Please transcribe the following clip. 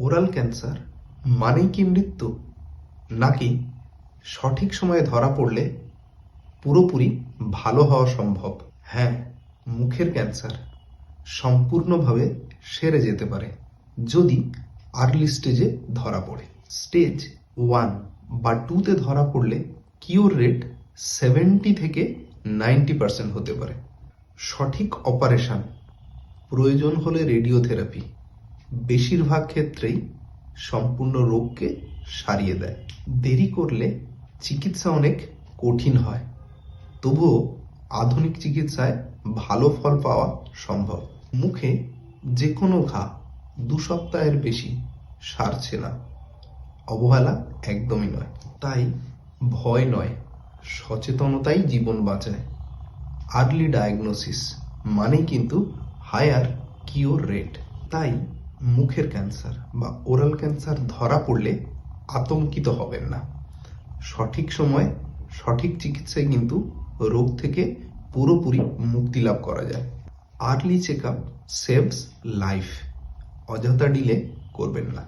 Oral cancer মানেই কি মৃত্যু, নাকি সঠিক সময়ে ধরা পড়লে পুরোপুরি ভালো হওয়া সম্ভব? হ্যাঁ, মুখের ক্যান্সার সম্পূর্ণভাবে সেরে যেতে পারে যদি আর্লি স্টেজে ধরা পড়ে। স্টেজ 1 বা 2তে ধরা পড়লে কিওর রেট 70 থেকে 90% হতে পারে। সঠিক অপারেশন, প্রয়োজন হলে রেডিওথেরাপি, বেশিরভাগ ক্ষেত্রেই সম্পূর্ণ রোগকে সারিয়ে দেয়। দেরি করলে চিকিৎসা অনেক কঠিন হয়, তবুও আধুনিক চিকিৎসায় ভালো ফল পাওয়া সম্ভব। মুখে যে কোনো ঘা 2 সপ্তাহের বেশি সারছে না, অবহেলা একদমই নয়। তাই ভয় নয়, সচেতনতাই জীবন বাঁচায়। আর্লি ডায়াগনোসিস মানেই কিন্তু হায়ার কিওর রেট। তাই মুখের ক্যান্সার বা ওরাল ক্যান্সার ধরা পড়লে আতঙ্কিত হবেন না। সঠিক সময় সঠিক চিকিৎসায় কিন্তু রোগ থেকে পুরোপুরি মুক্তি লাভ করা যায়। Early check up saves life. অযথা ডিলে করবেন না।